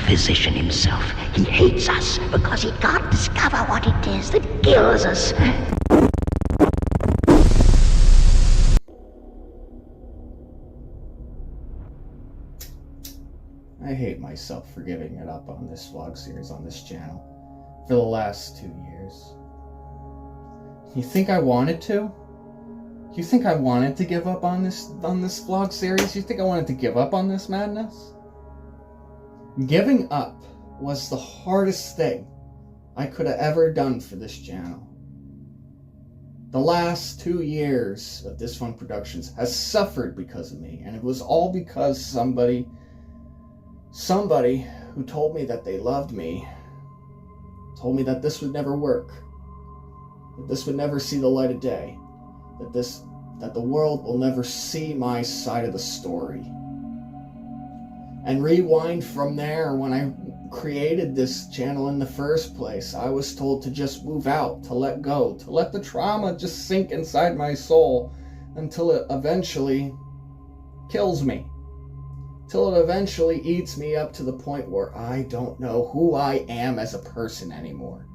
physician himself. He hates us because he can't discover what it is that kills us. I hate myself for giving it up on this vlog series on this channel for the last 2 years. You think I wanted to? You think I wanted to give up on this vlog series? You think I wanted to give up on this madness? Giving up was the hardest thing I could have ever done for this channel. The last 2 years of Dysfunct Productions has suffered because of me, and it was all because somebody who told me that they loved me, told me that this would never work, that this would never see the light of day, that the world will never see my side of the story. And rewind from there, when I created this channel in the first place, I was told to just move out, to let go, to let the trauma just sink inside my soul until it eventually kills me. Till it eventually eats me up to the point where I don't know who I am as a person anymore.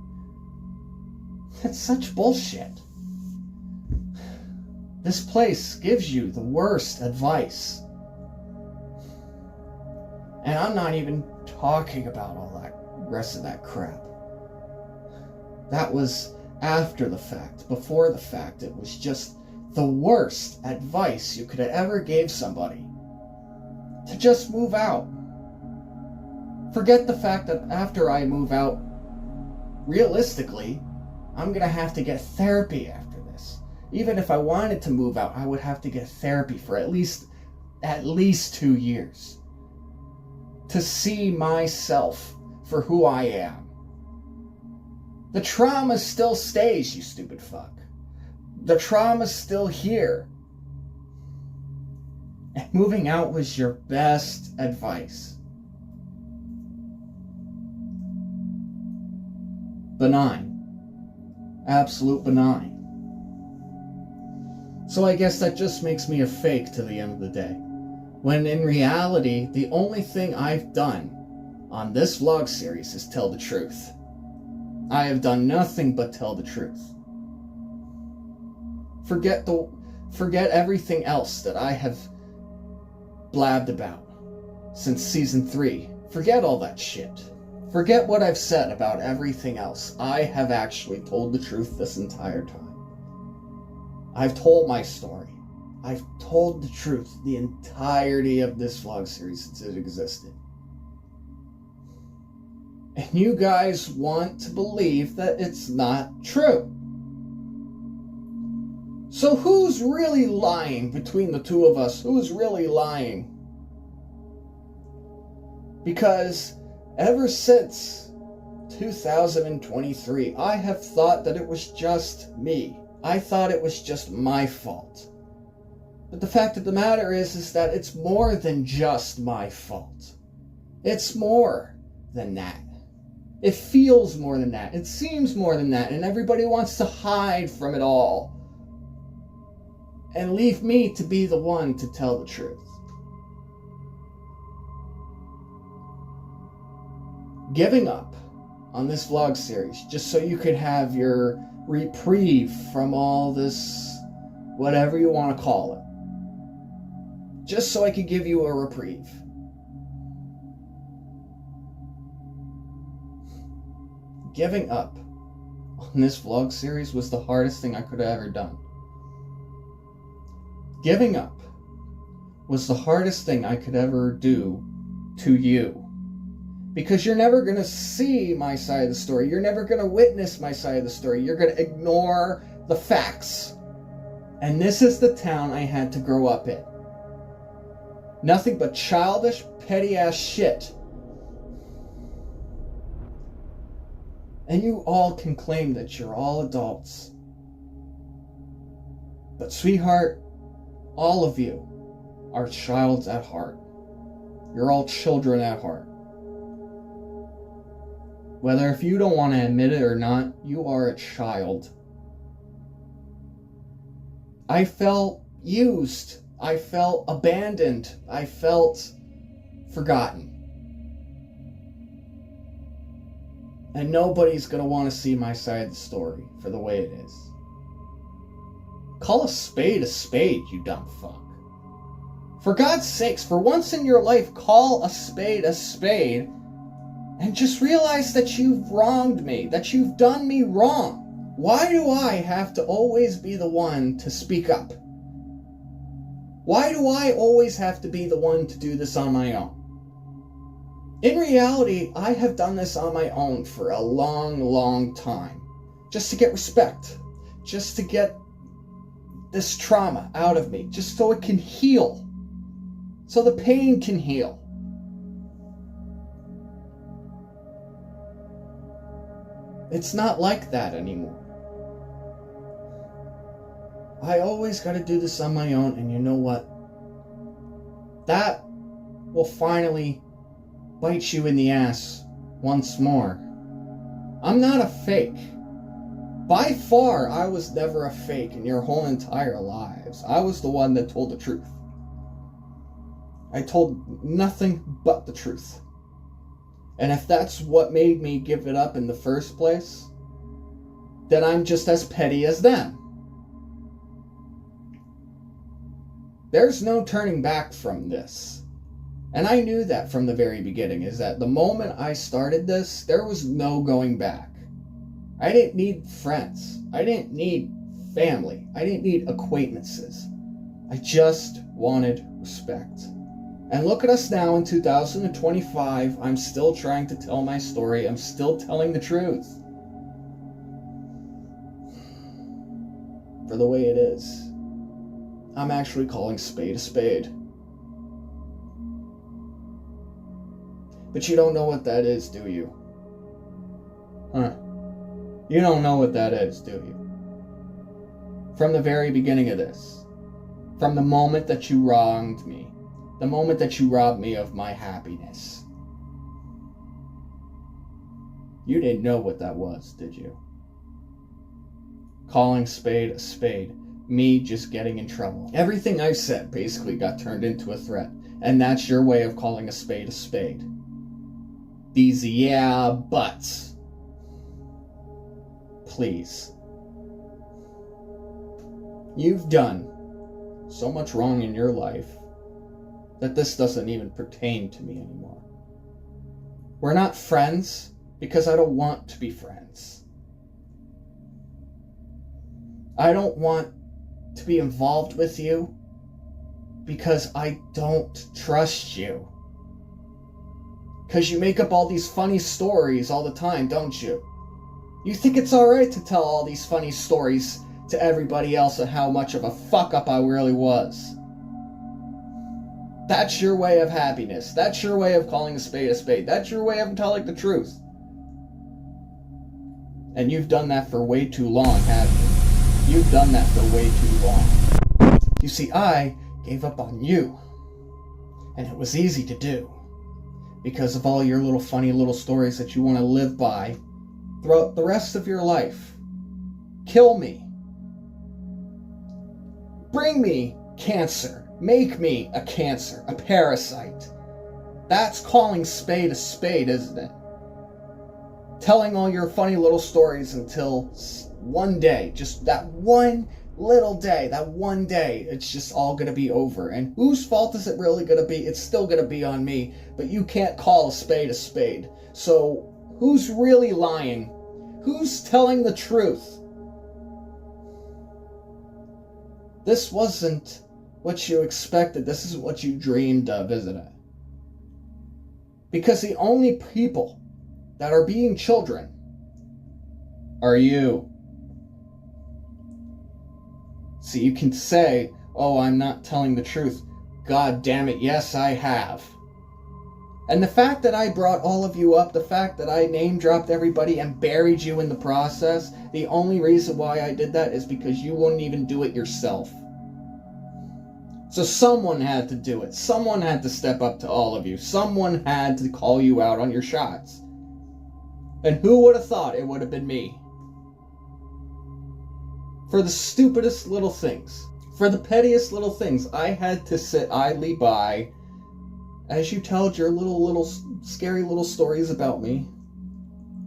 That's such bullshit. This place gives you the worst advice. And I'm not even talking about all that rest of that crap. That was after the fact. Before the fact, it was just the worst advice you could have ever gave somebody. To just move out. Forget the fact that after I move out, realistically, I'm gonna have to get therapy after this. Even if I wanted to move out, I would have to get therapy for at least 2 years. To see myself for who I am. The trauma still stays, you stupid fuck. The trauma's still here. And moving out was your best advice. Benign. Absolute benign. So I guess that just makes me a fake to the end of the day. When in reality, the only thing I've done on this vlog series is tell the truth. I have done nothing but tell the truth. Forget everything else that I have blabbed about since season 3. Forget all that shit. Forget what I've said about everything else. I have actually told the truth this entire time. I've told my story. I've told the truth the entirety of this vlog series since it existed. And you guys want to believe that it's not true. So who's really lying between the two of us? Who's really lying? Because ever since 2023, I have thought that it was just me. I thought it was just my fault. But the fact of the matter is that it's more than just my fault. It's more than that. It feels more than that. It seems more than that. And everybody wants to hide from it all. And leave me to be the one to tell the truth. Giving up on this vlog series just so you could have your reprieve from all this, whatever you want to call it. Just so I could give you a reprieve. Giving up on this vlog series was the hardest thing I could have ever done. Giving up was the hardest thing I could ever do to you. Because you're never going to see my side of the story. You're never going to witness my side of the story. You're going to ignore the facts. And this is the town I had to grow up in. Nothing but childish, petty-ass shit. And you all can claim that you're all adults. But sweetheart, all of you are childs at heart. You're all children at heart. Whether if you don't want to admit it or not, you are a child. I felt used. I felt abandoned. I felt forgotten. And nobody's gonna want to see my side of the story for the way it is. Call a spade, you dumb fuck. For God's sakes, for once in your life, call a spade, and just realize that you've wronged me, that you've done me wrong. Why do I have to always be the one to speak up? Why do I always have to be the one to do this on my own? In reality, I have done this on my own for a long, long time. Just to get respect. Just to get this trauma out of me. Just so it can heal. So the pain can heal. It's not like that anymore. I always gotta do this on my own, and you know what? That will finally bite you in the ass once more. I'm not a fake. By far, I was never a fake in your whole entire lives. I was the one that told the truth. I told nothing but the truth. And if that's what made me give it up in the first place, then I'm just as petty as them. There's no turning back from this. And I knew that from the very beginning, is that the moment I started this, there was no going back. I didn't need friends. I didn't need family. I didn't need acquaintances. I just wanted respect. And look at us now in 2025. I'm still trying to tell my story. I'm still telling the truth. For the way it is. I'm actually calling spade a spade. But you don't know what that is, do you? Huh? You don't know what that is, do you? From the very beginning of this. From the moment that you wronged me. The moment that you robbed me of my happiness. You didn't know what that was, did you? Calling spade a spade. Me just getting in trouble. Everything I said basically got turned into a threat. And that's your way of calling a spade a spade. These yeah buts. Please. You've done so much wrong in your life that this doesn't even pertain to me anymore. We're not friends because I don't want to be friends. I don't want to be involved with you because I don't trust you. Because you make up all these funny stories all the time, don't you? You think it's alright to tell all these funny stories to everybody else of how much of a fuck-up I really was. That's your way of happiness. That's your way of calling a spade a spade. That's your way of telling the truth. And you've done that for way too long, haven't you? You've done that for way too long. You see, I gave up on you. And it was easy to do. Because of all your little funny little stories that you want to live by throughout the rest of your life. Kill me. Bring me cancer. Make me a cancer, a parasite. That's calling spade a spade, isn't it? Telling all your funny little stories until one day, just that one little day, that one day, it's just all gonna be over. And whose fault is it really gonna be? It's still gonna be on me, but you can't call a spade a spade. So who's really lying? Who's telling the truth? This wasn't what you expected. This is what you dreamed of, isn't it? Because the only people that are being children are you. So you can say, oh, I'm not telling the truth. God damn it, yes, I have. And the fact that I brought all of you up, the fact that I name-dropped everybody and buried you in the process, the only reason why I did that is because you wouldn't even do it yourself. So someone had to do it. Someone had to step up to all of you. Someone had to call you out on your shots. And who would have thought it would have been me? For the stupidest little things, for the pettiest little things, I had to sit idly by as you told your little scary little stories about me.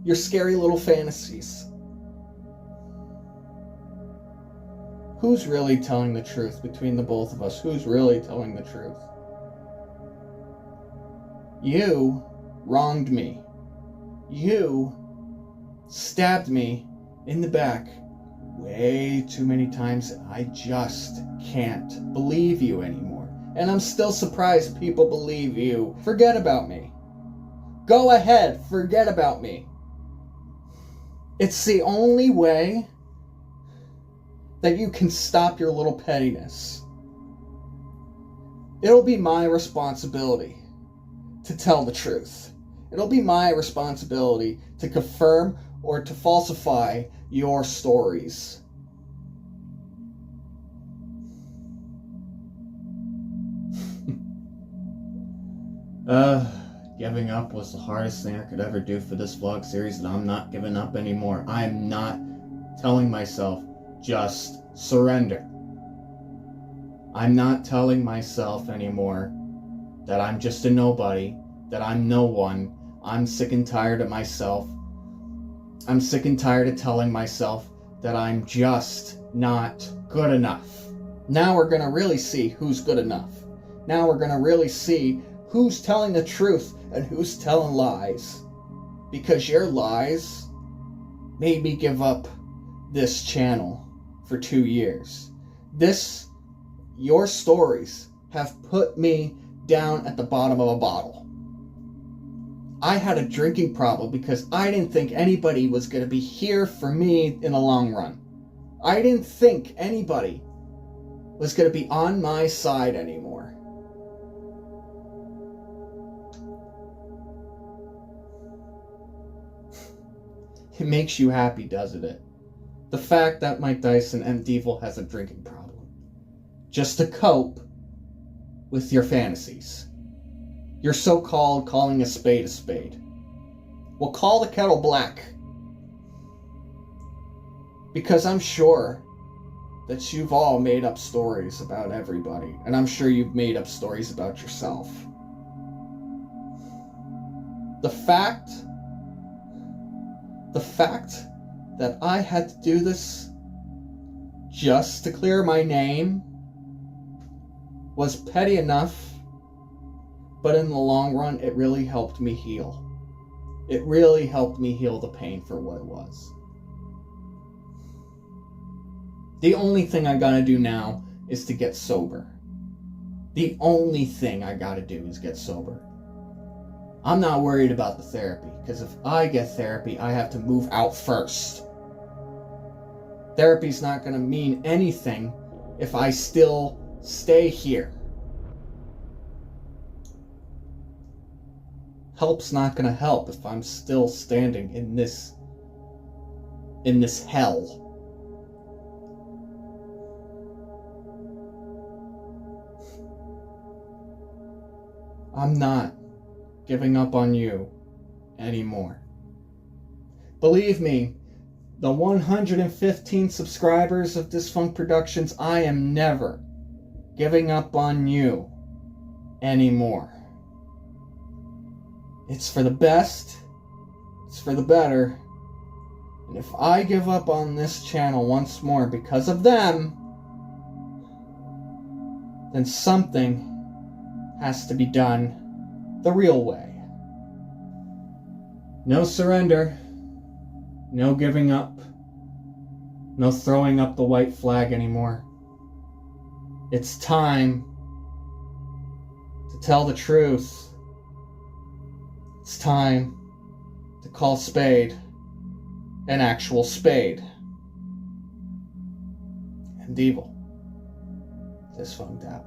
your scary little fantasies. Who's really telling the truth between the both of us? Who's really telling the truth? You wronged me. You stabbed me in the back way too many times. I just can't believe you anymore. And I'm still surprised people believe you. Forget about me. Go ahead, forget about me. It's the only way that you can stop your little pettiness. It'll be my responsibility to tell the truth. It'll be my responsibility to confirm or to falsify your stories. Giving up was the hardest thing I could ever do for this vlog series, and I'm not giving up anymore. I'm not telling myself, just surrender. I'm not telling myself anymore that I'm just a nobody, that I'm no one. I'm sick and tired of myself. I'm sick and tired of telling myself that I'm just not good enough. Now we're going to really see who's good enough. Now we're going to really see who's telling the truth and who's telling lies. Because your lies made me give up this channel for 2 years. Your stories have put me down at the bottom of a bottle. I had a drinking problem because I didn't think anybody was going to be here for me in the long run. I didn't think anybody was going to be on my side anymore. It makes you happy, doesn't it? The fact that Mike Dyson, MDDEVIL, has a drinking problem. Just to cope with your fantasies. Your so-called calling a spade a spade. Well, call the kettle black. Because I'm sure that you've all made up stories about everybody. And I'm sure you've made up stories about yourself. The fact that I had to do this just to clear my name was petty enough, but in the long run, it really helped me heal. It really helped me heal the pain for what it was. The only thing I gotta do now is to get sober. The only thing I gotta do is get sober. I'm not worried about the therapy, because if I get therapy, I have to move out first. Therapy's not going to mean anything if I still stay here. Help's not going to help if I'm still standing in this hell. I'm not giving up on you anymore. Believe me, the 115 subscribers of Dysfunct Productions, I am never giving up on you anymore. It's for the best, it's for the better, and if I give up on this channel once more because of them, then something has to be done the real way. No surrender, no giving up, no throwing up the white flag anymore. It's time to tell the truth. It's time to call spade an actual spade. MDDEVIL. Dysfunct app.